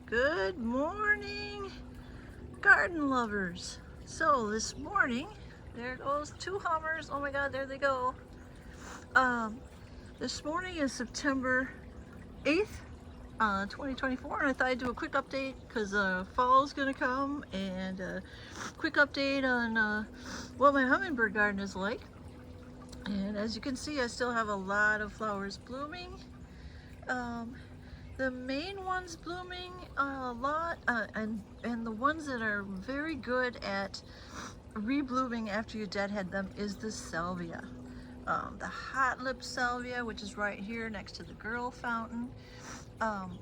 Good morning, garden lovers. So this morning, there goes two hummers. Oh my God, there they go. Um, this morning is September 8th, 2024, and I thought I'd do a quick update because fall's gonna come, and a quick update on what my hummingbird garden is like. And as you can see, I still have a lot of flowers blooming. Um, The main ones blooming a lot, and the ones that are very good at reblooming after you deadhead them is the salvia. The hot lip salvia, which is right here next to the girl fountain. Um,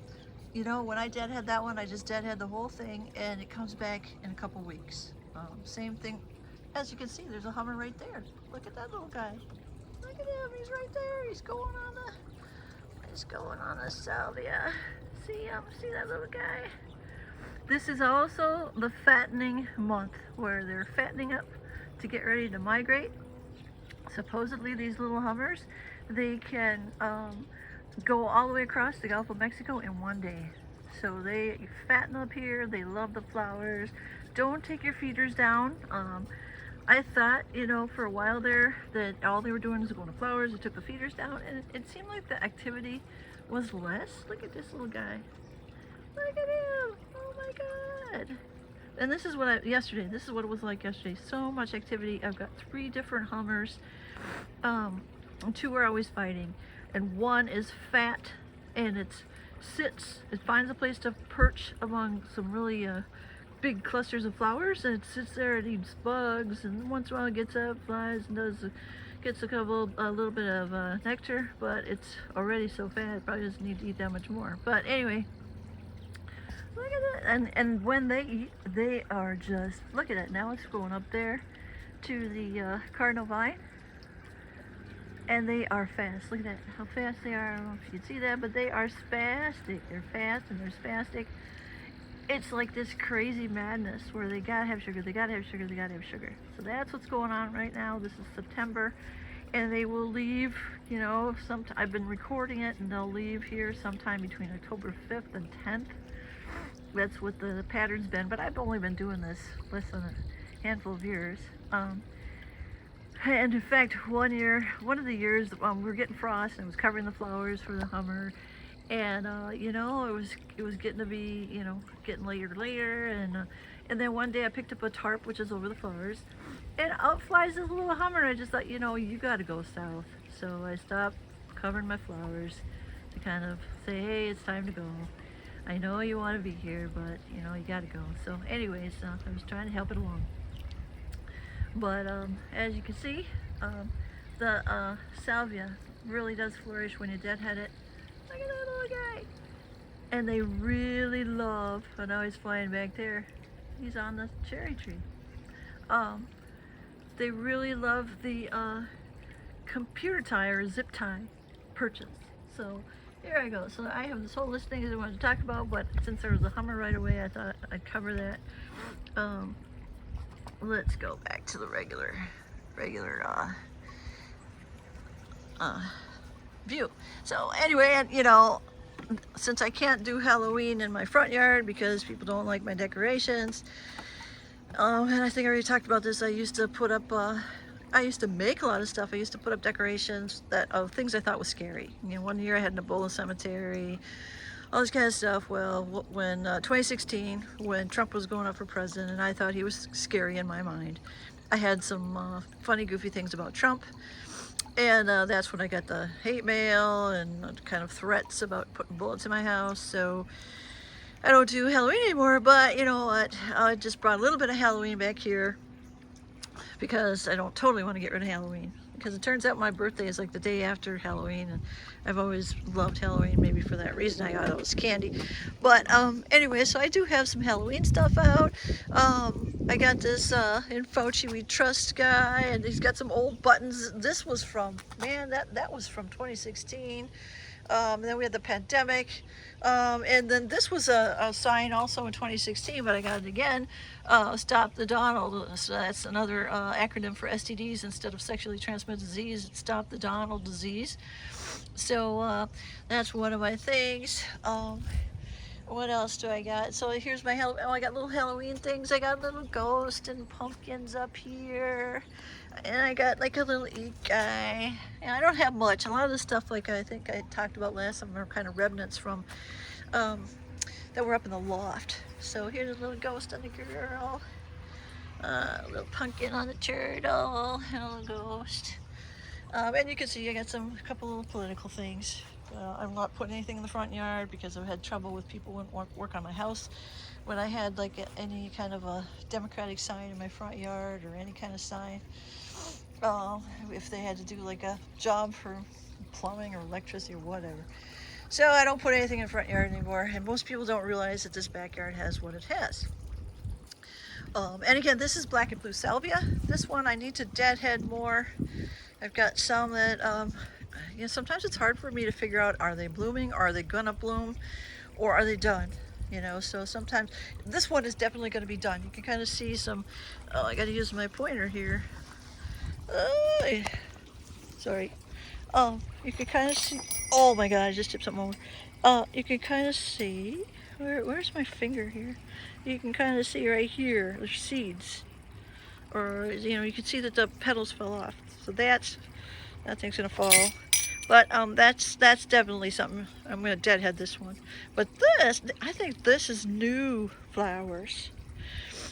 when I deadhead that one, I just deadhead the whole thing, and it comes back in a couple weeks. Same thing, as you can see, there's a hummer right there. Look at that little guy. Look at him, he's right there. He's going on the salvia. See him? See that little guy? This is also the fattening month where they're fattening up to get ready to migrate. Supposedly these little hummers, they can go all the way across the Gulf of Mexico in one day. So they fatten up here, they love the flowers. Don't take your feeders down. I thought, for a while there that all they were doing was going to flowers. They took the feeders down, and it seemed like the activity was less. Look at this little guy. Look at him. Oh my God. And this is what this is what it was like yesterday. So much activity. I've got 3 different hummers. And 2 are always fighting. And 1 is fat, and it finds a place to perch among some really big clusters of flowers, and it sits there and eats bugs, and once in a while it gets up, flies, and gets a little bit of nectar, but it's already so fat it probably doesn't need to eat that much more. But anyway, look at that. And when they eat, they are just, look at it. Now it's going up there to the cardinal vine, and they are fast. Look at that, how fast they are. I don't know if you can see that, but they are spastic. They're fast and they're spastic. It's like this crazy madness where they gotta have sugar, they gotta have sugar, they gotta have sugar. So that's what's going on right now. This is September, and they will leave, I've been recording it, and they'll leave here sometime between October 5th and 10th. That's what the pattern's been, but I've only been doing this less than a handful of years. And in fact, one of the years, we were getting frost, and it was covering the flowers for the hummer. And it was getting to be, getting later, and then one day I picked up a tarp, which is over the flowers, and out flies this little hummer. And I just thought, you got to go south. So I stopped covering my flowers to kind of say, hey, it's time to go. I know you want to be here, but you got to go. So anyways, I was trying to help it along. But as you can see, the salvia really does flourish when you deadhead it. Look at that little guy. And they really love, oh, now he's flying back there. He's on the cherry tree. They really love the computer tie or zip tie perches. So here I go. So I have this whole list of things I wanted to talk about, but since there was a hummer right away, I thought I'd cover that. Let's go back to the regular view. So anyway, since I can't do Halloween in my front yard because people don't like my decorations, and I think I already talked about this, I used to make a lot of stuff. I used to put up decorations of things I thought was scary. One year I had an Ebola cemetery, all this kind of stuff. Well, when 2016, when Trump was going up for president, and I thought he was scary in my mind, I had some funny, goofy things about Trump. And that's when I got the hate mail and kind of threats about putting bullets in my house. So I don't do Halloween anymore, but you know what? I just brought a little bit of Halloween back here because I don't totally want to get rid of Halloween. Because it turns out my birthday is like the day after Halloween, and I've always loved Halloween, maybe for that reason. I got all this candy. But anyway, so I do have some Halloween stuff out. I got this In Fauci We Trust guy, and he's got some old buttons. This was from, man, that was from 2016. And then we had the pandemic, and then this was a sign also in 2016, but I got it again. Stop the Donald. So that's another acronym for STDs instead of sexually transmitted disease. It's Stop the Donald disease. So that's one of my things. What else do I got? So here's my oh, I got little Halloween things. I got little ghosts and pumpkins up here, and I got like a little eat guy. And I don't have much. A lot of the stuff, like I think I talked about last time, are kind of remnants from um, that were up in the loft. So here's a little ghost on the girl, a little pumpkin on the turtle, and a little ghost. And you can see I got a couple little political things. I'm not putting anything in the front yard because I've had trouble with people who wouldn't work on my house. When I had like any kind of a Democratic sign in my front yard or any kind of sign, if they had to do like a job for plumbing or electricity or whatever. So I don't put anything in the front yard anymore, and most people don't realize that this backyard has what it has. And again, this is black and blue salvia. This one I need to deadhead more. I've got some that, sometimes it's hard for me to figure out, are they blooming, are they gonna bloom, or are they done? So sometimes, this one is definitely gonna be done. You can kind of see some, I gotta use my pointer here. Sorry. You can kind of see, oh my God, I just tipped something over. You can kind of see, where's my finger here? You can kind of see right here, there's seeds. Or, you can see that the petals fell off. So that thing's gonna fall. But that's definitely something. I'm gonna deadhead this one. But this, I think this is new flowers.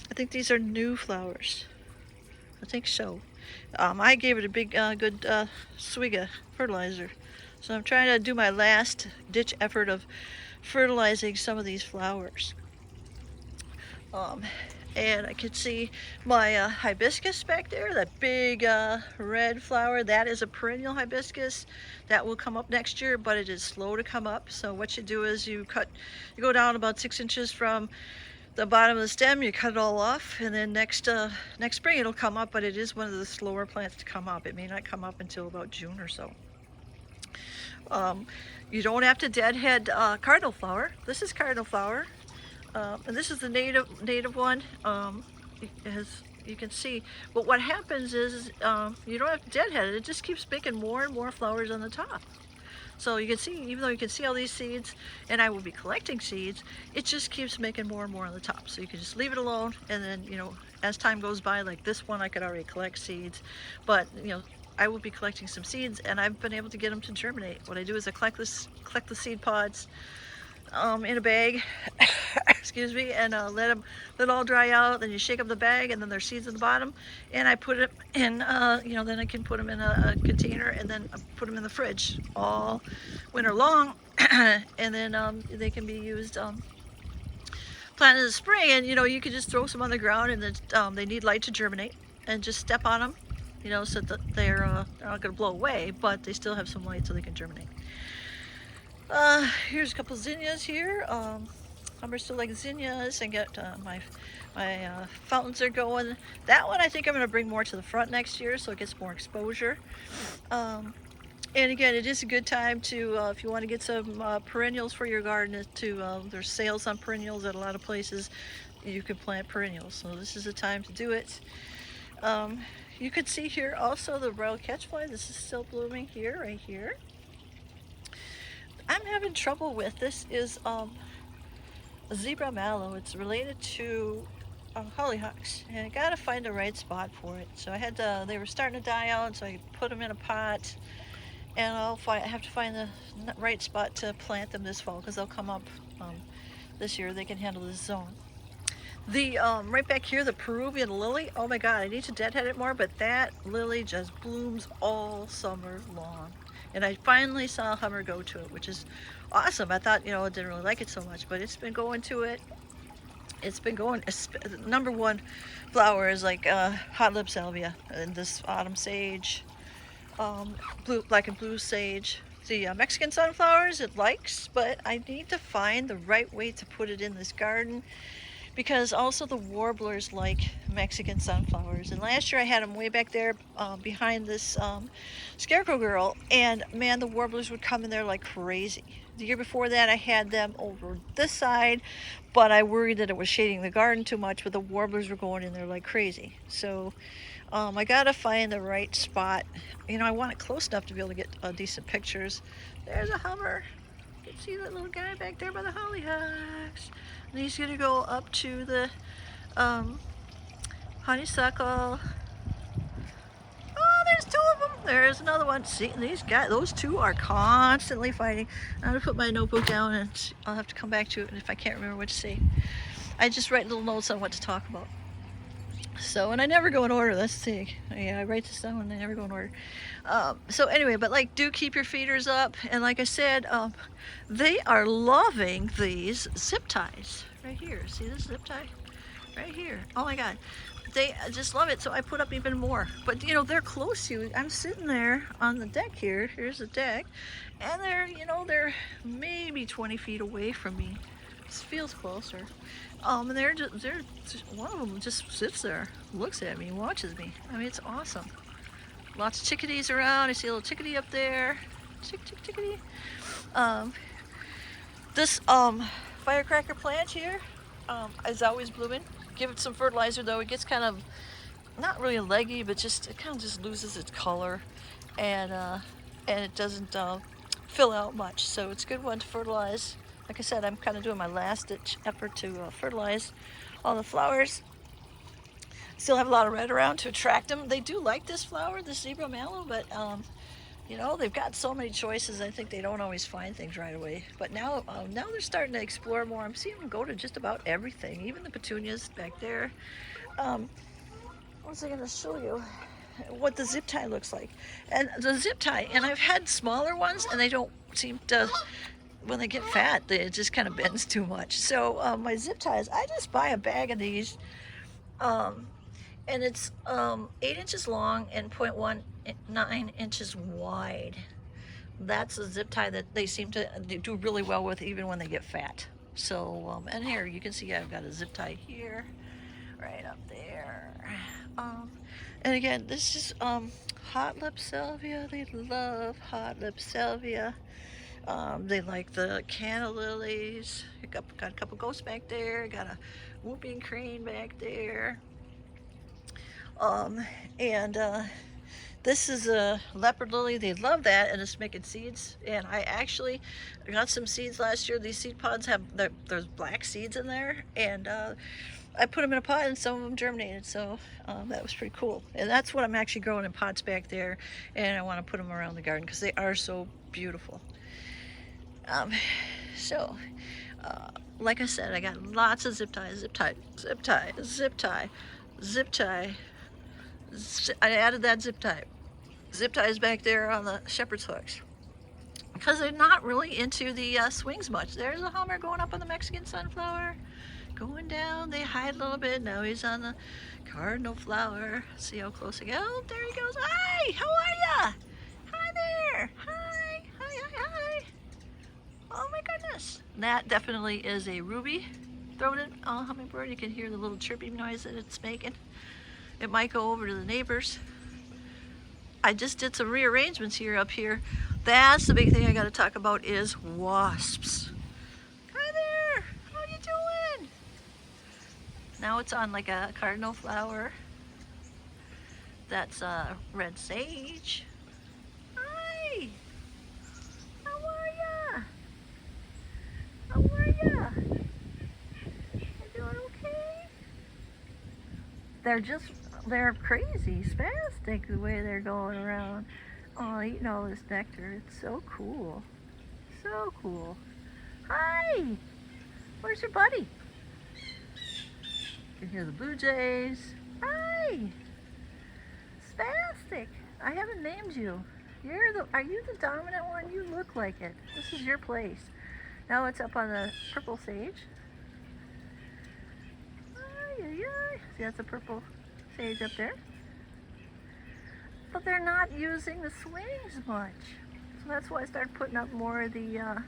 I think these are new flowers. I think so. I gave it a big, good swig of fertilizer. So I'm trying to do my last ditch effort of fertilizing some of these flowers. And I can see my hibiscus back there, that big red flower. That is a perennial hibiscus that will come up next year, but it is slow to come up. So what you do is you go down about 6 inches from the bottom of the stem, you cut it all off, and then next spring it'll come up, but it is one of the slower plants to come up. It may not come up until about June or so. You don't have to deadhead cardinal flower. This is cardinal flower. And this is the native one. As you can see, but what happens is you don't have to deadhead it. It just keeps making more and more flowers on the top. So you can see, even though you can see all these seeds, and I will be collecting seeds, it just keeps making more and more on the top. So you can just leave it alone, and then as time goes by, like this one, I could already collect seeds, but I will be collecting some seeds, and I've been able to get them to germinate. What I do is I collect the seed pods in a bag, excuse me, and let it all dry out. Then you shake up the bag, and then there's seeds at the bottom, and I put it in, then I can put them in a container, and then put them in the fridge all winter long, and then they can be used planted in the spring. And you can just throw some on the ground, and then they need light to germinate, and just step on them, so that they're not going to blow away, but they still have some light so they can germinate. Here's a couple zinnias here. I'm still like zinnias, and get my fountains are going. That one I think I'm going to bring more to the front next year, so it gets more exposure. And again, it is a good time to, if you want to get some perennials for your garden, there's sales on perennials at a lot of places. You can plant perennials, so this is the time to do it. You can see here also the royal catchfly. This is still blooming here, right here. I'm having trouble with this is a zebra mallow. It's related to hollyhocks, and I gotta find the right spot for it. So they were starting to die out, so I put them in a pot, and I have to find the right spot to plant them this fall, because they'll come up this year. They can handle this zone. The right back here, the Peruvian lily. Oh my God, I need to deadhead it more, but that lily just blooms all summer long. And I finally saw a hummer go to it, which is awesome. I thought, I didn't really like it so much, but it's been going to it. It's been going. Number one flower is like hot lip salvia, and this autumn sage, black and blue sage. The Mexican sunflowers it likes, but I need to find the right way to put it in this garden, because also the warblers like Mexican sunflowers. And last year I had them way back there behind this scarecrow girl, and man, the warblers would come in there like crazy. The year before that I had them over this side, but I worried that it was shading the garden too much, but the warblers were going in there like crazy. So I gotta find the right spot. I want it close enough to be able to get decent pictures. There's a hummer. see that little guy back there by the hollyhocks. And he's gonna go up to the honeysuckle. Oh, there's two of them. There's another one. See, these guys, those two are constantly fighting. I'm gonna put my notebook down and I'll have to come back to it if I can't remember what to say. I just write little notes on what to talk about. So, and I never go in order. That's the thing. Yeah, I write this down and I never go in order. So anyway, but like, do keep your feeders up. And like I said, they are loving these zip ties right here. See this zip tie right here? Oh my God, they just love it. So I put up even more. But you know, they're close to you. I'm sitting there on the deck here. Here's the deck, and they're, you know, they're maybe 20 feet away from me. This feels closer. And they're just, one of them just sits there, looks at me, watches me. I mean, it's awesome. Lots of chickadees around. I see a little chickadee up there. Chickadee. This firecracker plant here is always blooming. Give it some fertilizer though. It gets kind of, not really leggy, but just, it kind of just loses its color, and it doesn't fill out much. So it's a good one to fertilize. Like I said, I'm kind of doing my last ditch effort to fertilize all the flowers. Still have a lot of red around to attract them. They do like this flower, the zebra mallow, but you know, they've got so many choices. I think they don't always find things right away. But now they're starting to explore more. I'm seeing them go to just about everything, even the petunias back there. What was I going to show you? What the zip tie looks like. And the zip tie, and I've had smaller ones, and they don't seem to, when they get fat, it just kind of bends too much. So my zip ties, I just buy a bag of these, and it's 8 inches long and 0.19 inches wide. That's a zip tie that they seem to do really well with even when they get fat. So, and here you can see I've got a zip tie here, right up there. And again, this is hot lip salvia. They love hot lip salvia. They like the canna lilies. Got a couple ghosts back there. Got a whooping crane back there. This is a leopard lily. They love that, and it's making seeds. And I actually got some seeds last year. These seed pods have, there's black seeds in there, and I put them in a pot, and some of them germinated. So that was pretty cool. And that's what I'm actually growing in pots back there, and I want to put them around the garden because they are so beautiful. Like I said, I got lots of zip ties, zip tie, zip tie, zip tie, zip tie. I added that zip tie. Zip ties back there on the shepherd's hooks because they're not really into the swings much. There's a hummer going up on the Mexican sunflower, going down. They hide a little bit. Now he's on the cardinal flower. See how close I go? Oh, there he goes. Hi, how are ya? Hi there. Hi, hi, hi, hi. Oh my goodness. That definitely is a ruby-throated hummingbird. You can hear the little chirping noise that it's making. It might go over to the neighbors. I just did some rearrangements here up here. That's the big thing I got to talk about is wasps. Hi there, how you doing? Now it's on like a cardinal flower. That's red sage. Hi, how are ya? How are ya? You doing okay? They're crazy, spastic the way they're going around. Oh, eating all this nectar. It's so cool. So cool. Hi! Where's your buddy? You can hear the blue jays. Hi! Spastic. I haven't named you. Are you the dominant one? You look like it. This is your place. Now it's up on the purple sage. See, that's a purple sage up there. But they're not using the swings much. So that's why I started putting up more of the, there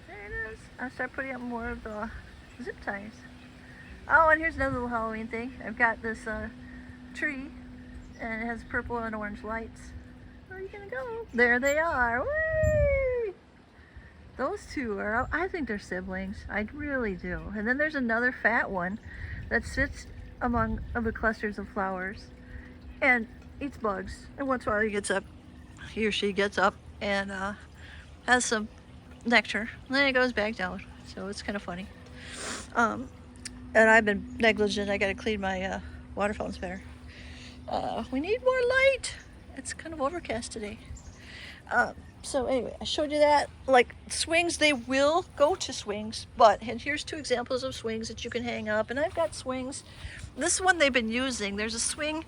it is. I started putting up more of the zip ties. Oh, and here's another little Halloween thing. I've got this tree, and it has purple and orange lights. Where are you gonna go? There they are. Whee! Those two are, I think they're siblings. I really do. And then there's another fat one that sits among the clusters of flowers and eats bugs. And once in a while he or she gets up and has some nectar, and then it goes back down. So it's kind of funny. And I've been negligent. I got to clean my water fountains better. We need more light. It's kind of overcast today. So anyway, I showed you that. Like swings, they will go to swings, and here's two examples of swings that you can hang up. And I've got swings. This one they've been using. There's a swing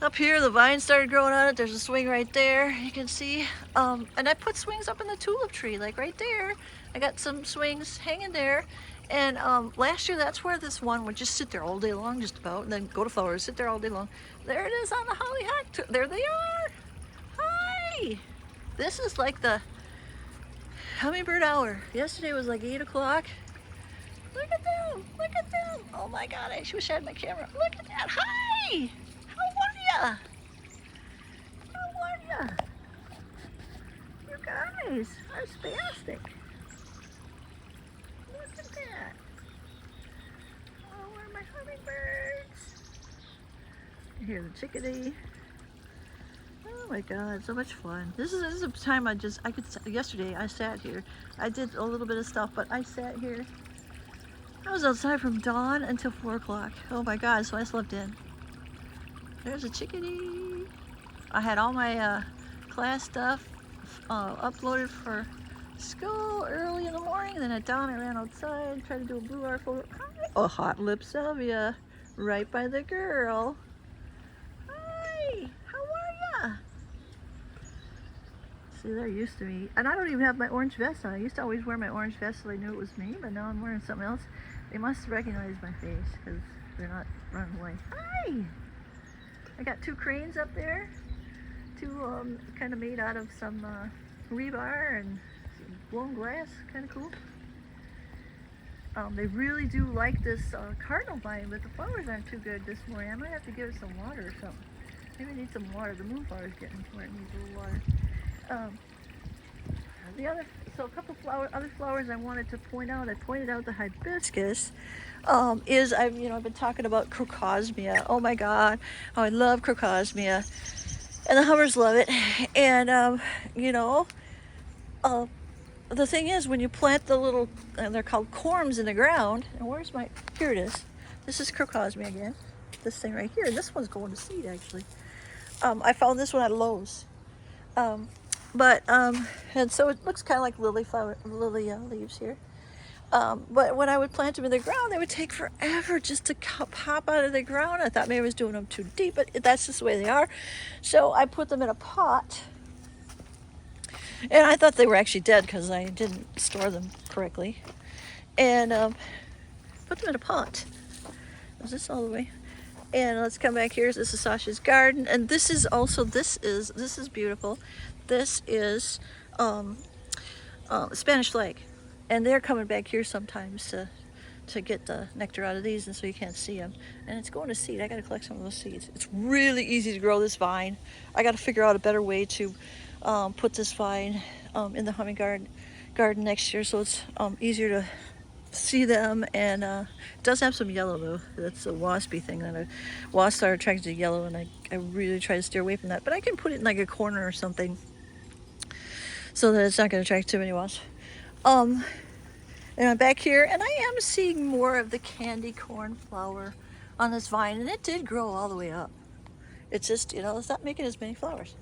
up here. The vine started growing on it. There's a swing right there. You can see. And I put swings up in the tulip tree, like right there. I got some swings hanging there. And last year, that's where this one would just sit there all day long, just about, and then go to flowers, sit there all day long. There it is on the hollyhock. There they are. Hi. This is like the hummingbird hour. Yesterday was like 8 o'clock. Look at them. Look at them. Oh my God, I wish I had my camera. Look at that. Hi. How are ya? How are ya? You guys are spastic. Look at that. Oh, where are my hummingbirds? Here's the chickadee. Oh my God, so much fun. This is a time yesterday I sat here. I did a little bit of stuff, but I sat here. I was outside from dawn until 4 o'clock. Oh my God, so I slept in. There's a chickadee. I had all my class stuff uploaded for school early in the morning. Then at dawn I ran outside, tried to do a blue art photo. Hi. Oh, hot lip salvia, right by the girl. Hi, how are ya? See, they're used to me. And I don't even have my orange vest on. I used to always wear my orange vest so they knew it was me, but now I'm wearing something else. They must recognize my face because they're not running away. Hi! I got two cranes up there. Two kind of made out of some rebar and blown glass. Kind of cool. They really do like this cardinal vine, but the flowers aren't too good this morning. I might have to give it some water or something. Maybe I need some water. The moonflower is getting where it needs a little water. A couple other flowers I wanted to point out. I pointed out the hibiscus. I've been talking about crocosmia. Oh my God, oh I love crocosmia, and the hummers love it. And the thing is, when you plant the little, they're called corms in the ground. And here it is. This is crocosmia again. This thing right here. This one's going to seed actually. I found this one at Lowe's. And so it looks kind of like lily leaves here. But when I would plant them in the ground, they would take forever just to pop out of the ground. I thought maybe I was doing them too deep, but that's just the way they are. So I put them in a pot. And I thought they were actually dead because I didn't store them correctly. And put them in a pot. Is this all the way? And let's come back here. This is Sasha's garden. And this is beautiful. This is Spanish flag, and they're coming back here sometimes to get the nectar out of these, and so you can't see them. And it's going to seed. I got to collect some of those seeds. It's really easy to grow this vine. I got to figure out a better way to put this vine in the hummingbird garden next year, so it's easier to see them. And it does have some yellow though. That's a waspy thing. That wasps are attracted to yellow, and I really try to steer away from that. But I can put it in like a corner or something, so that it's not going to attract too many wasps. And I'm back here, and I am seeing more of the candy corn flower on this vine, and it did grow all the way up. It's just, it's not making as many flowers.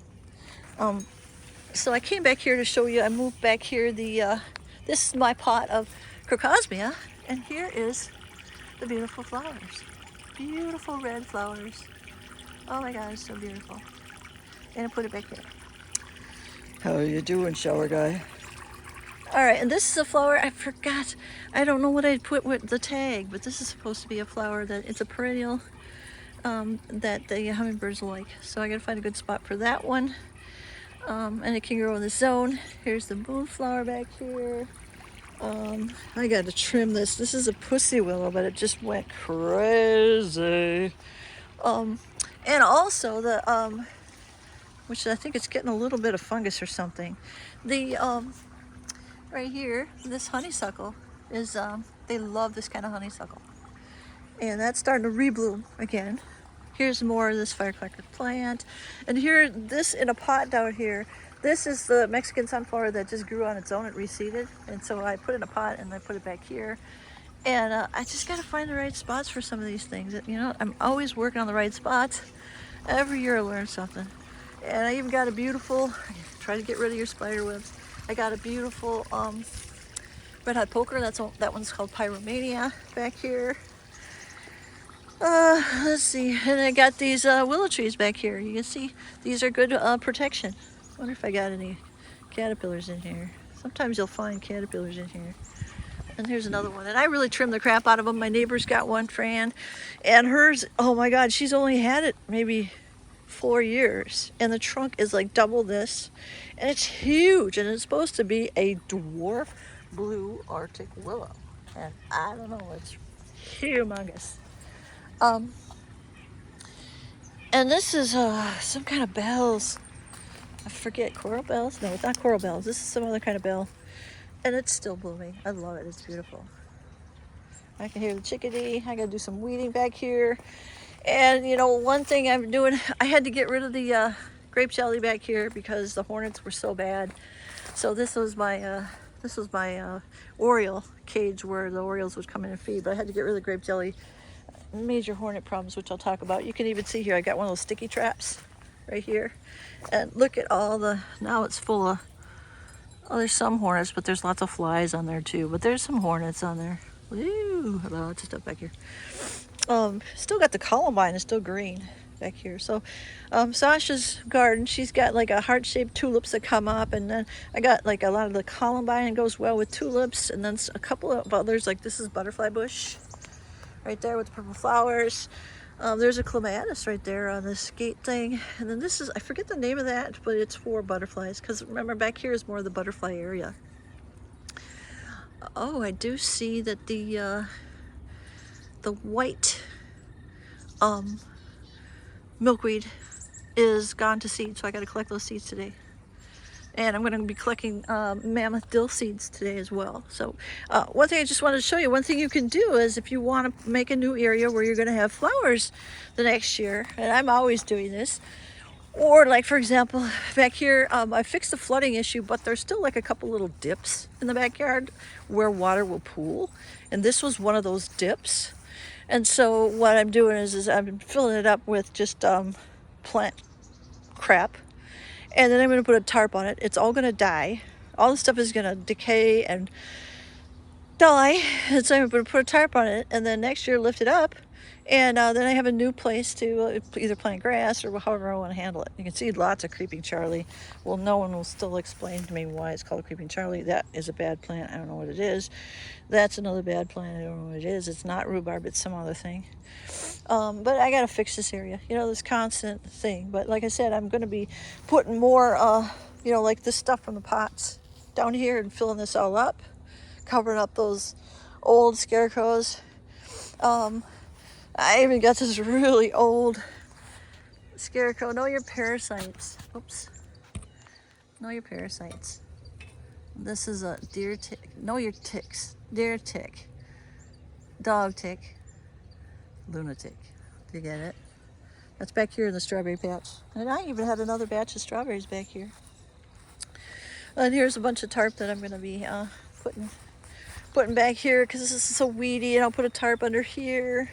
So I came back here to show you. I moved back here. This is my pot of crocosmia, and here is the beautiful flowers. Beautiful red flowers. Oh my God, it's so beautiful. And I put it back here. How are you doing, shower guy? All right, and this is a flower. I forgot. I don't know what I put with the tag, but this is supposed to be a flower it's a perennial that the hummingbirds like. So I gotta find a good spot for that one. And it can grow in the zone. Here's the moonflower back here. I gotta trim this. This is a pussy willow, but it just went crazy. And also the which I think it's getting a little bit of fungus or something. The right here, this honeysuckle is they love this kind of honeysuckle, and that's starting to rebloom again. Here's more of this firecracker plant, and here, this in a pot down here, This is the Mexican sunflower that just grew on its own. It reseeded, and so I put it in a pot and I put it back here. And I just got to find the right spots for some of these things. You know, I'm always working on the right spots. Every year I learn something. And I even got a beautiful, try to get rid of your spider webs. I got a beautiful red hot poker. That one's called Pyromania back here. Let's see, and I got these willow trees back here. You can see these are good protection. Wonder if I got any caterpillars in here. Sometimes you'll find caterpillars in here. And here's another one. And I really trimmed the crap out of them. My neighbor's got one, Fran, and hers, oh my God, she's only had it maybe 4 years. And the trunk is like double this. And it's huge. And it's supposed to be a dwarf blue Arctic willow. And I don't know, it's humongous. And this is some kind of bells. I forget, coral bells? No, it's not coral bells. This is some other kind of bell. And it's still blooming. I love it. It's beautiful. I can hear the chickadee. I gotta do some weeding back here. And you know, one thing I'm doing, I had to get rid of the grape jelly back here because the hornets were so bad. So this was my Oriole cage where the Orioles would come in and feed. But I had to get rid of the grape jelly. Major hornet problems, which I'll talk about. You can even see here, I got one of those sticky traps right here. And look at all the, now it's full of, oh, there's some hornets, but there's lots of flies on there too. But there's some hornets on there. Ooh, lots of stuff back here. Still got the columbine, it's still green back here. So Sasha's garden, she's got like a heart-shaped tulips that come up, and then I got like a lot of the columbine goes well with tulips, and then a couple of others, like this is butterfly bush right there with the purple flowers. There's a clematis right there on this gate thing. And then this is, I forget the name of that, but it's for butterflies. Because remember, back here is more of the butterfly area. Oh, I do see that the white milkweed is gone to seed. So I got to collect those seeds today. And I'm going to be collecting mammoth dill seeds today as well. So one thing I just wanted to show you, one thing you can do is if you want to make a new area where you're going to have flowers the next year, and I'm always doing this, or like for example, back here, I fixed the flooding issue, but there's still like a couple little dips in the backyard where water will pool. And this was one of those dips. And so what I'm doing is I'm filling it up with just plant crap. And then I'm going to put a tarp on it. It's all going to die. All the stuff is going to decay and die. And so I'm going to put a tarp on it. And then next year lift it up. And then I have a new place to either plant grass or however I want to handle it. You can see lots of creeping Charlie. Well, no one will still explain to me why it's called creeping Charlie. That is a bad plant. I don't know what it is. That's another bad plant. I don't know what it is. It's not rhubarb. It's some other thing. But I got to fix this area. You know, this constant thing. But like I said, I'm going to be putting more, you know, like this stuff from the pots down here and filling this all up. Covering up those old scarecrows. I even got this really old scarecrow. Know your parasites. Oops. Know your parasites. This is a deer tick. Know your ticks. Deer tick. Dog tick. Lunatic. Do you get it? That's back here in the strawberry patch. And I even had another batch of strawberries back here. And here's a bunch of tarp that I'm going to be putting back here because this is so weedy. And I'll put a tarp under here.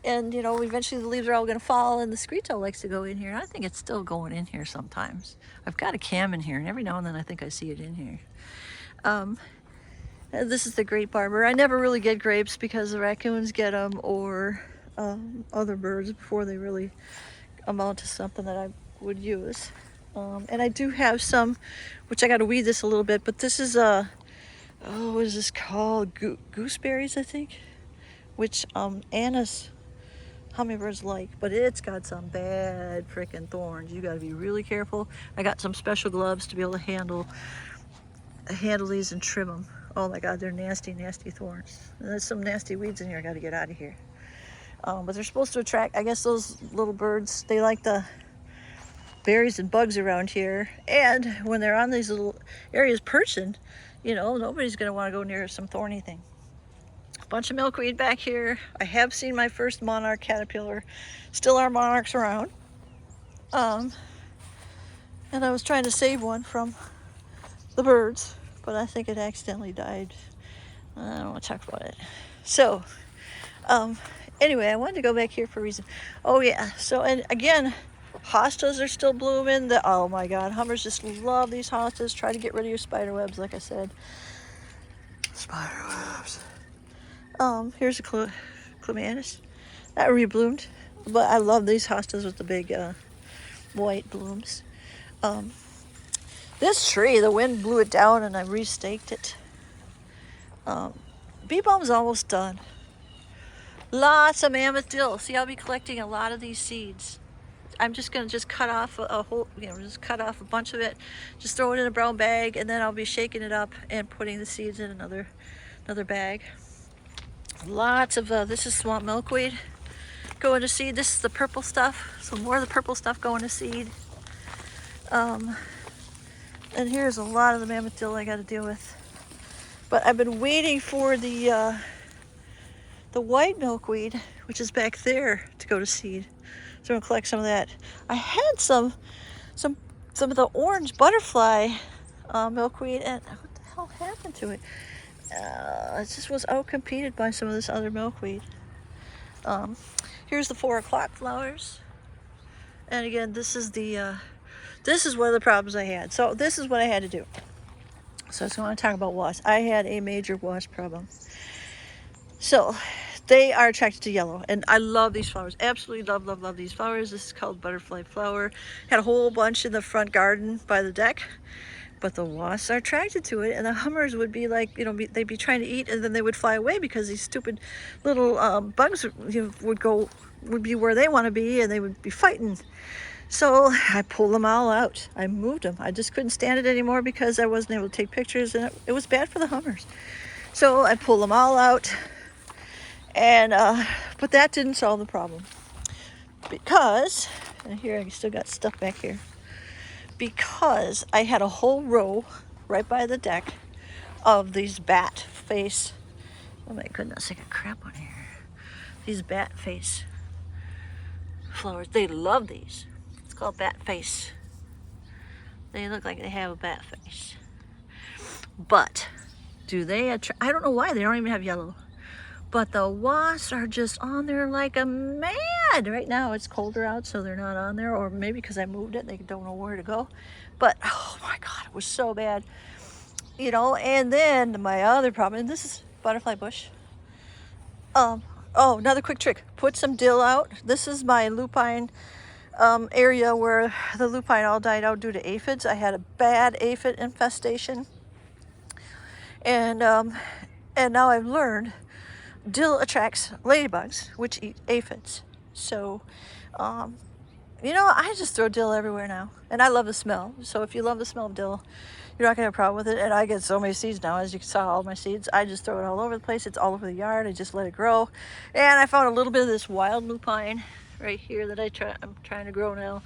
And you know, eventually the leaves are all going to fall, and the screech owl likes to go in here. I think it's still going in here sometimes. I've got a cam in here, and every now and then I think I see it in here. This is the grape arbor. I never really get grapes because the raccoons get them, or other birds before they really amount to something that I would use. And I do have some, which I got to weed this a little bit, but this is what is this called? Gooseberries, I think. Which Anna's hummingbirds like, but it's got some bad freaking thorns. You got to be really careful. I got some special gloves to be able to handle these and trim them. Oh my God, they're nasty, nasty thorns. And there's some nasty weeds in here. I got to get out of here. But they're supposed to attract, I guess those little birds, they like the berries and bugs around here. And when they're on these little areas perching, you know, nobody's going to want to go near some thorny thing. Bunch of milkweed back here. I have seen my first monarch caterpillar. Still are monarchs around. And I was trying to save one from the birds, but I think it accidentally died. I don't want to talk about it. So, anyway, I wanted to go back here for a reason. Oh yeah, so, and again, hostas are still blooming. Oh my god, hummers just love these hostas. Try to get rid of your spider webs, like I said. Spider webs. Here's a clematis. That rebloomed. But I love these hostas with the big white blooms. This tree, the wind blew it down and I restaked it. Bee balm's almost done. Lots of mammoth dill. See, I'll be collecting a lot of these seeds. I'm just gonna cut off a whole, just cut off a bunch of it, just throw it in a brown bag, and then I'll be shaking it up and putting the seeds in another bag. Lots of this is swamp milkweed going to seed. This is the purple stuff, so more of the purple stuff going to seed. And here's a lot of the mammoth dill I got to deal with. But I've been waiting for the white milkweed, which is back there, to go to seed. So I'm gonna collect some of that. I had some of the orange butterfly milkweed, and what the hell happened to it? It just was outcompeted by some of this other milkweed. Here's the 4 o'clock flowers, and again, this is one of the problems I had. So this is what I had to do. So I want to talk about wasps. I had a major wasp problem. So they are attracted to yellow, and I love these flowers. Absolutely love these flowers. This is called butterfly flower. Had a whole bunch in the front garden by the deck, but the wasps are attracted to it, and the hummers would be like, they'd be trying to eat, and then they would fly away because these stupid little bugs would be where they want to be, and they would be fighting. So I pulled them all out. I moved them. I just couldn't stand it anymore because I wasn't able to take pictures, and it was bad for the hummers. So I pulled them all out, and but that didn't solve the problem, because, and here I still got stuff back here, because I had a whole row right by the deck of these bat face. Oh my goodness, I got crap on here. These bat face flowers. They love these. It's called bat face. They look like they have a bat face. But do they attract? I don't know why. They don't even have yellow. But the wasps are just on there like a mad. Right now it's colder out, so they're not on there. Or maybe because I moved it, they don't know where to go. But oh my god, it was so bad. And then my other problem, and this is butterfly bush. Oh, another quick trick. Put some dill out. This is my lupine area where the lupine all died out due to aphids. I had a bad aphid infestation. And now I've learned dill attracts ladybugs, which eat aphids. So, I just throw dill everywhere now. And I love the smell. So if you love the smell of dill, you're not going to have a problem with it. And I get so many seeds now. As you saw, all my seeds, I just throw it all over the place. It's all over the yard. I just let it grow. And I found a little bit of this wild lupine right here that I'm trying to grow now.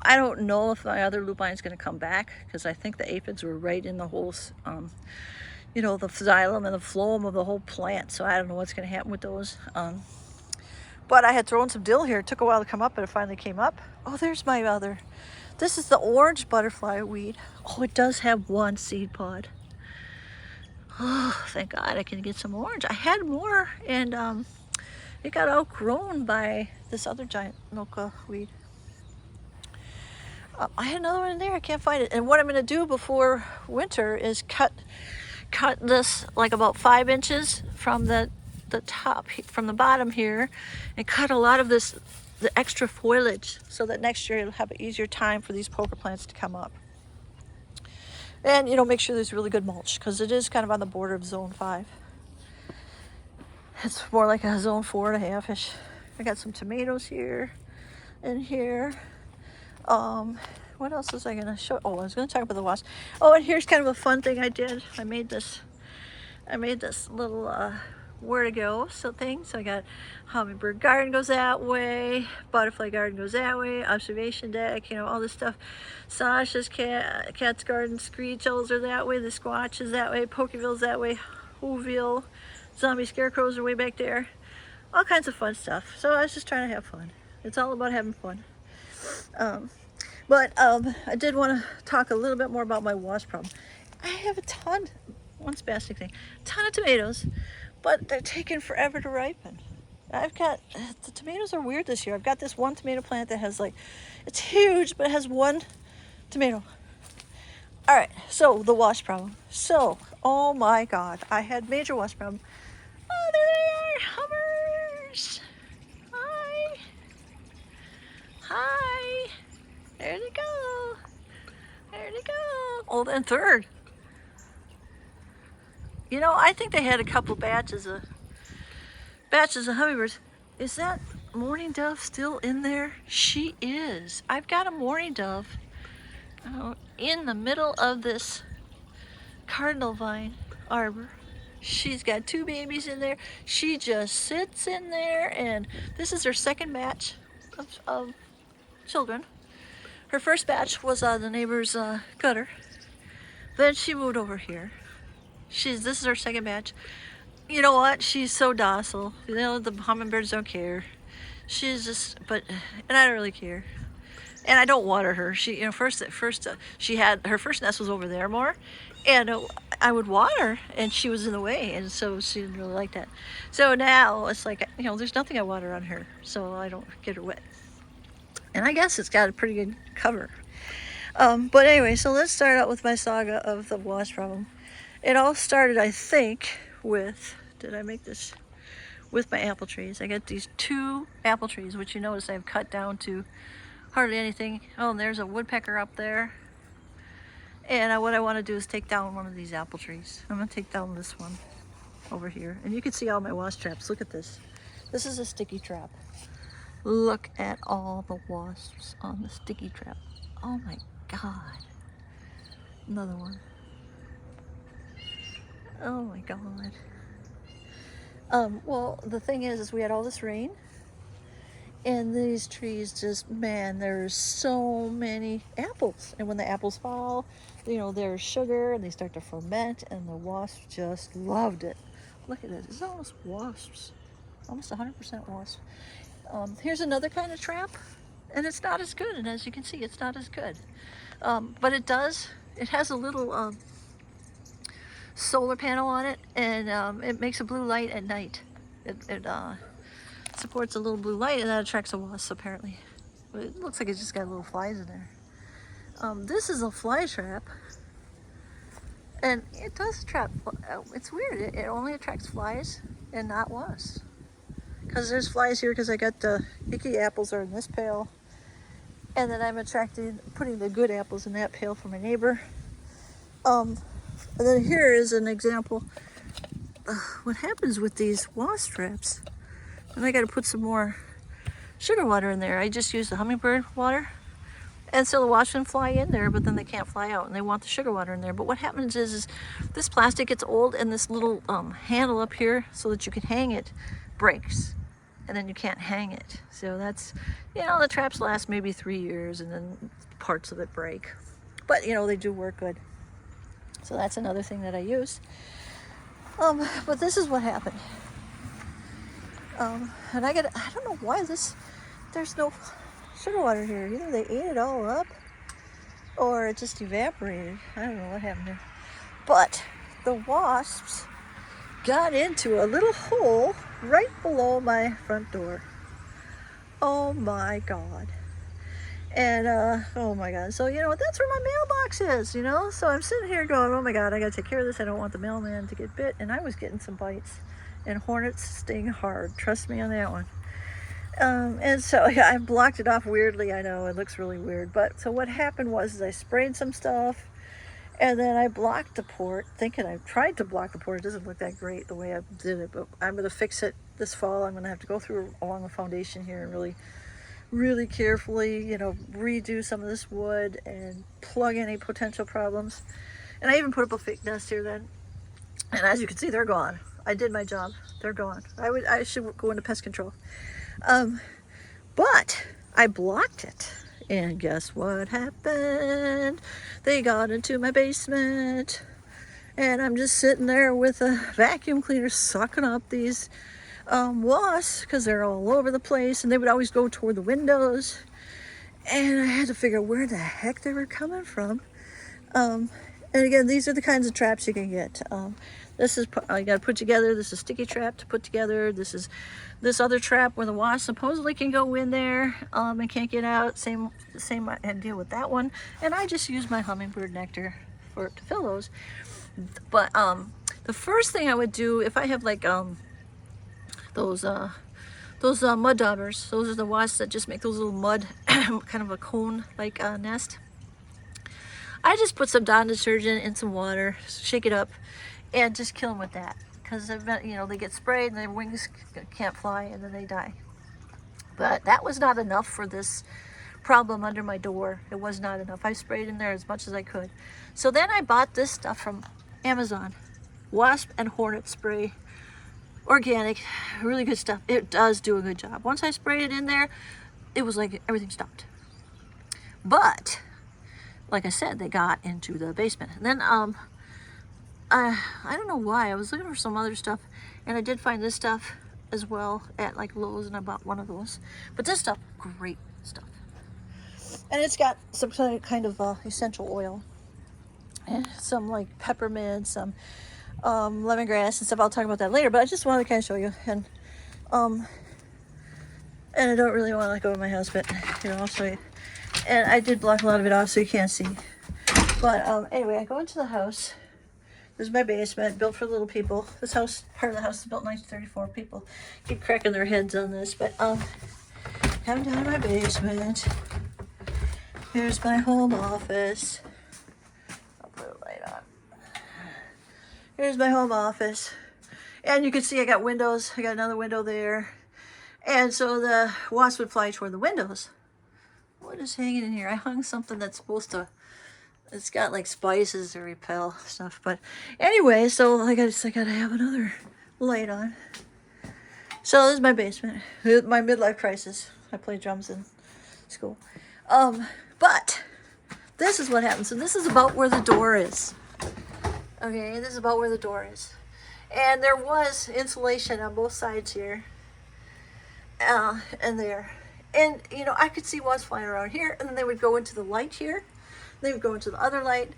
I don't know if my other lupine is going to come back, because I think the aphids were right in the whole the xylem and the phloem of the whole plant. So I don't know what's going to happen with those. But I had thrown some dill here. It took a while to come up, but it finally came up. Oh, there's my other. This is the orange butterfly weed. Oh, it does have one seed pod. Oh, thank God I can get some orange. I had more, and it got outgrown by this other giant milka weed. I had another one in there. I can't find it. And what I'm going to do before winter is cut this like about 5 inches from the top, from the bottom here, and cut a lot of the extra foliage, so that next year it'll have an easier time for these poker plants to come up. And make sure there's really good mulch, because it is kind of on the border of zone 5. It's more like a zone 4.5-ish. I got some tomatoes here and here. What else was I going to show? Oh, I was going to talk about the wasps. Oh, and here's kind of a fun thing I did. I made this little where to go thing. So I got hummingbird garden goes that way, butterfly garden goes that way, observation deck, all this stuff. Sasha's cat's garden, screechels are that way, the squatch is that way, Pokeville's that way, Whoville, zombie scarecrows are way back there. All kinds of fun stuff. So I was just trying to have fun. It's all about having fun. But I did want to talk a little bit more about my wasp problem. I have a ton, one spastic thing, ton of tomatoes, but they're taking forever to ripen. I've got, the tomatoes are weird this year. I've got this one tomato plant that has like, it's huge, but it has one tomato. All right, so the wasp problem. So, oh my God, I had major wasp problem. Oh, there they are, hummers. Hi. Hi. There they go. There they go. Oh, then third. You know, I think they had a couple batches of hummingbirds. Is that mourning dove still in there? She is. I've got a mourning dove in the middle of this cardinal vine arbor. She's got 2 babies in there. She just sits in there, and this is her second batch of children. Her first batch was the neighbor's gutter. Then she moved over here. This is her second batch. You know what? She's so docile. You know, the hummingbirds don't care. She's just, and I don't really care. And I don't water her. She, you know, she had, her first nest was over there more, and I would water, and she was in the way, and so she didn't really like that. So now it's like, you know, there's nothing I water on her, so I don't get her wet. And I guess it's got a pretty good cover. But anyway, so let's start out with my saga of the wasp problem. It all started, I think, with, did I make this? With my apple trees. I got these 2 apple trees, which you notice I've cut down to hardly anything. Oh, and there's a woodpecker up there. And what I want to do is take down one of these apple trees. I'm going to take down this one over here. And you can see all my wasp traps. Look at this. This is a sticky trap. Look at all the wasps on the sticky trap. Oh my God. Another one. Oh my God. Well, the thing is we had all this rain, and these trees just, man, there's so many apples. And when the apples fall, you know, there's sugar, and they start to ferment, and the wasps just loved it. Look at it. It's almost wasps. Almost 100% wasps. Here's another kind of trap, and it's not as good. And as you can see, it's not as good. But it has a little solar panel on it, and it makes a blue light at night. It supports a little blue light, and that attracts the wasps apparently. But it looks like it's just got little flies in there. This is a fly trap, and it does trap. It's weird. It only attracts flies and not wasps. Because there's flies here, because I got the icky apples are in this pail, and then I'm putting the good apples in that pail for my neighbor. And then here is an example. What happens with these wasp traps, and I got to put some more sugar water in there. I just used the hummingbird water, and so the wasps can fly in there, but then they can't fly out, and they want the sugar water in there. But what happens is this plastic gets old, and this little handle up here so that you can hang it breaks, and then you can't hang it. So that's, you know, the traps last maybe 3 years, and then parts of it break. But, you know, they do work good. So that's another thing that I use. But this is what happened. And I don't know why there's no sugar water here. Either they ate it all up, or it just evaporated. I don't know what happened there. But the wasps got into a little hole right below my front door. Oh my God. And oh my God, so you know, that's where my mailbox is, you know. So I'm sitting here going, oh my God, I gotta take care of this. I don't want the mailman to get bit. And I was getting some bites, and hornets sting hard, trust me on that one. And so yeah, I blocked it off weirdly. I know it looks really weird, but so what happened was I sprayed some stuff, and then I blocked the port, thinking I tried to block the port. It doesn't look that great the way I did it, but I'm gonna fix it this fall. I'm gonna have to go through along the foundation here and really carefully, you know, redo some of this wood and plug any potential problems. And I even put up a fake nest here then. And as you can see, they're gone. I did my job. They're gone. I should go into pest control. But I blocked it. And guess what happened? They got into my basement. And I'm just sitting there with a vacuum cleaner sucking up these wasps, because they're all over the place, and they would always go toward the windows. And I had to figure out where the heck they were coming from. And again, these are the kinds of traps you can get. This is, I got to put together, this is sticky trap to put together. This is this other trap where the wasp supposedly can go in there and can't get out. Same idea with that one. And I just use my hummingbird nectar to fill those. But the first thing I would do, if I have like those mud daubers, those are the wasps that just make those little mud, kind of a cone like nest. I just put some Dawn detergent in some water, shake it up, and just kill them with that. Because you know, they get sprayed and their wings can't fly and then they die. But that was not enough for this problem under my door. It was not enough. I sprayed in there as much as I could. So then I bought this stuff from Amazon, wasp and hornet spray, organic, really good stuff. It does do a good job. Once I sprayed it in there, it was like everything stopped. But like I said, they got into the basement. And then I don't know why, I was looking for some other stuff and I did find this stuff as well at like Lowe's, and I bought one of those. But this stuff, great stuff. And it's got some kind of essential oil and some like peppermint, some lemongrass and stuff. I'll talk about that later, but I just wanted to kind of show you. And I don't really want to let go of my house, but you know, I'll show you. And I did block a lot of it off so you can't see. But anyway, I go into the house. This is my basement, built for little people. This house, part of the house is built in 1934. People keep cracking their heads on this, but come down to my basement. Here's my home office. I'll put a light on. Here's my home office. And you can see I got windows. I got another window there. And so the wasp would fly toward the windows. What is hanging in here? I hung something that's supposed to, it's got like spices to repel stuff. But anyway, so I gotta have another light on. So this is my basement, my midlife crisis. I played drums in school. But this is what happens. So this is about where the door is. Okay, this is about where the door is. And there was insulation on both sides here. And there. And, you know, I could see wasps flying around here, and then they would go into the light here. They would go into the other light.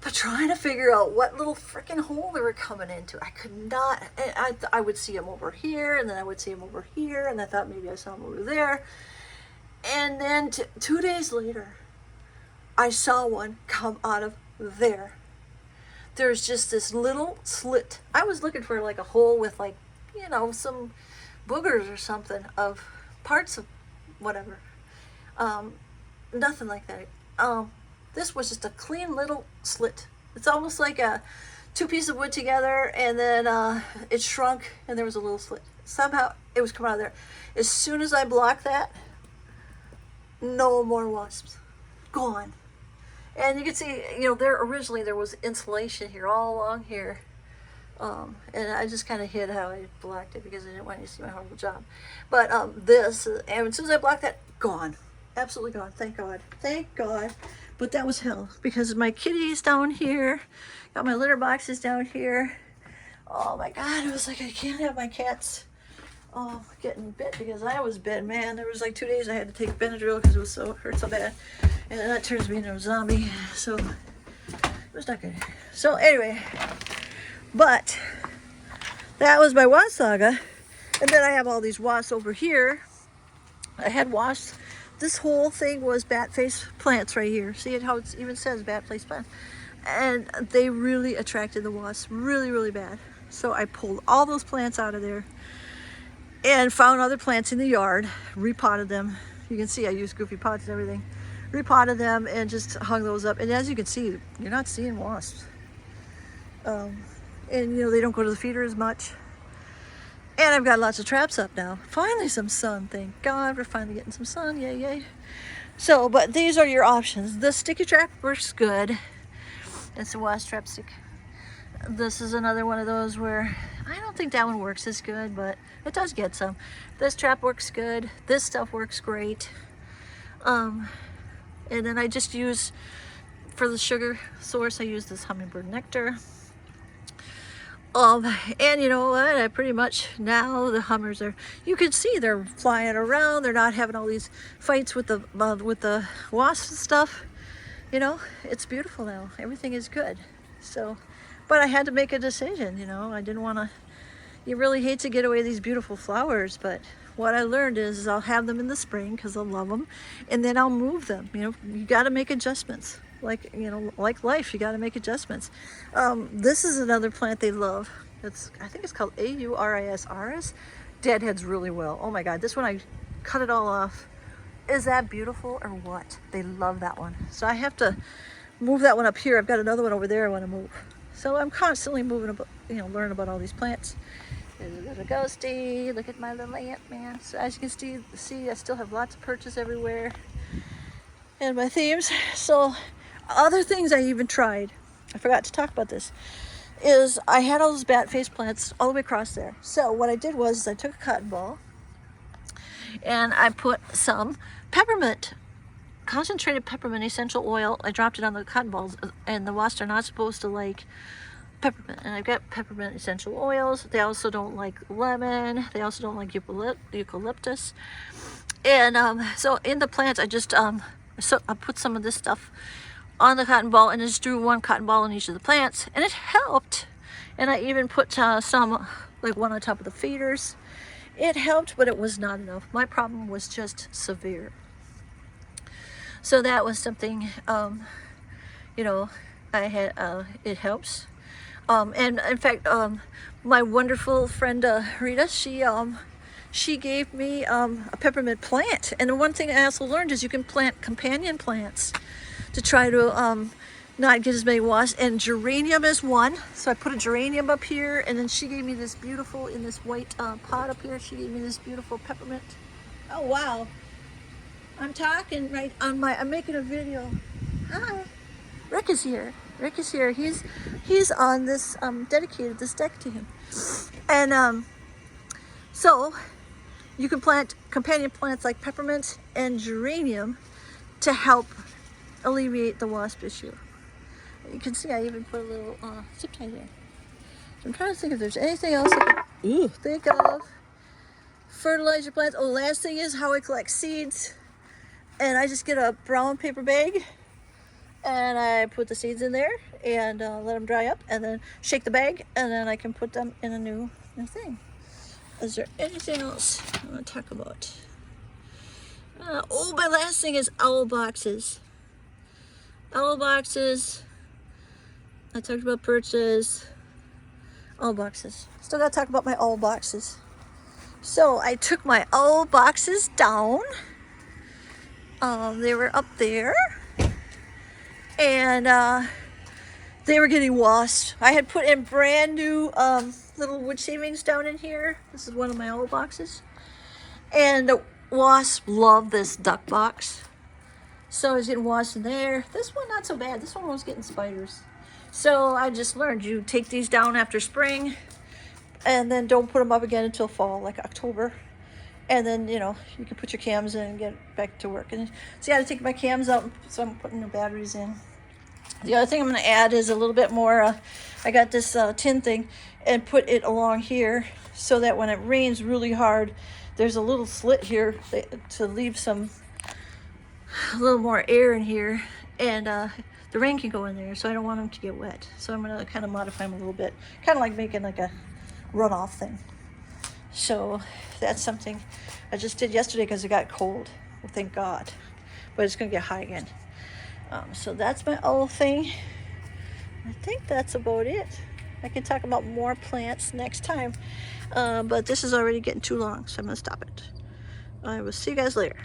But trying to figure out what little freaking hole they were coming into, I could not. And I would see them over here, and then I would see them over here, and I thought maybe I saw them over there. And then 2 days later, I saw one come out of there. There's just this little slit. I was looking for like a hole with like, you know, some boogers or something of parts of whatever. Nothing like that. This was just a clean little slit. It's almost like two pieces of wood together, and then it shrunk and there was a little slit. Somehow it was coming out of there. As soon as I blocked that, no more wasps. Gone. And you can see, you know, originally there was insulation here all along here. And I just kind of hid how I blocked it because I didn't want you to see my horrible job. But this, and as soon as I blocked that, gone. Absolutely gone. Thank God. Thank God. But that was hell because my kitty's down here. Got my litter boxes down here. Oh my God. It was like I can't have my cats getting bit because I was bit. Man, there was like 2 days I had to take Benadryl because it was hurt so bad. And then that turns me into a zombie. So it was not good. So anyway. But that was my wasp saga. And then I have all these wasps over here. I had wasps. This whole thing was bat face plants right here. See it how it even says bat face plants. And they really attracted the wasps really, really bad. So I pulled all those plants out of there and found other plants in the yard, repotted them. You can see I used goofy pots and everything. Repotted them and just hung those up. And as you can see, you're not seeing wasps. And you know, they don't go to the feeder as much. And I've got lots of traps up now. Finally some sun, thank God. We're finally getting some sun, yay, yay. So, but these are your options. The sticky trap works good. It's a wasp trap stick. This is another one of those where I don't think that one works as good, but it does get some. This trap works good. This stuff works great. And then I just use, for the sugar source, I use this hummingbird nectar. And you know what? I pretty much, now the hummers are, you can see they're flying around. They're not having all these fights with the wasps and stuff. You know, it's beautiful now. Everything is good. So, but I had to make a decision, you know. I didn't want to, you really hate to get away these beautiful flowers, but what I learned is I'll have them in the spring because I'll love them, and then I'll move them. You know, you got to make adjustments. Like, you know, like life, you got to make adjustments. This is another plant they love. I think it's called Auris. Deadheads really well. Oh my God, this one I cut it all off. Is that beautiful or what? They love that one. So I have to move that one up here. I've got another one over there I want to move. So I'm constantly moving about, you know, learning about all these plants. There's a little ghosty. Look at my little ant, man. So as you can see, I still have lots of perches everywhere. And my themes. So other things I even tried, I forgot to talk about this, is I had all those bat face plants all the way across there. So what I did was I took a cotton ball and I put some peppermint, concentrated peppermint essential oil. I dropped it on the cotton balls, and the wasps are not supposed to like peppermint. And I've got peppermint essential oils. They also don't like lemon. They also don't like eucalyptus. And so in the plants, I just I put some of this stuff on the cotton ball and just drew one cotton ball in each of the plants, and it helped. And I even put some, like one on top of the feeders. It helped, but it was not enough. My problem was just severe. So that was something, you know, I had, it helps. And in fact, my wonderful friend Rita, she gave me a peppermint plant. And the one thing I also learned is you can plant companion plants to try to not get as many wasps. And geranium is one. So I put a geranium up here, and then she gave me this beautiful, in this white pot up here, she gave me this beautiful peppermint. Oh wow. I'm talking right on I'm making a video. Hi. Rick is here. Rick is here. He's on this, dedicated this deck to him. And so you can plant companion plants like peppermint and geranium to help alleviate the wasp issue. You can see I even put a little zip tie there. So I'm trying to think if there's anything else I can think of. Fertilizer plants. Oh, last thing is how I collect seeds. And I just get a brown paper bag and I put the seeds in there and let them dry up, and then shake the bag, and then I can put them in a new thing. Is there anything else I want to talk about? Oh, my last thing is owl boxes. Owl boxes. I talked about perches. Owl boxes. Still got to talk about my owl boxes. So I took my owl boxes down. They were up there. And they were getting wasps. I had put in brand new little wood shavings down in here. This is one of my old boxes. And the wasps love this duck box. So I was getting wasps in there. This one, not so bad. This one was getting spiders. So I just learned you take these down after spring and then don't put them up again until fall, like October. And then, you know, you can put your cams in and get back to work. And so I had to take my cams out, so I'm putting the batteries in. The other thing I'm going to add is a little bit more, I got this tin thing and put it along here so that when it rains really hard, there's a little slit here to leave a little more air in here, and the rain can go in there, so I don't want them to get wet. So I'm going to kind of modify them a little bit, kind of like making like a runoff thing. So that's something I just did yesterday because it got cold. Well, thank God. But it's going to get high again. So that's my owl thing. I think that's about it. I can talk about more plants next time. But this is already getting too long, so I'm going to stop it. I will see you guys later.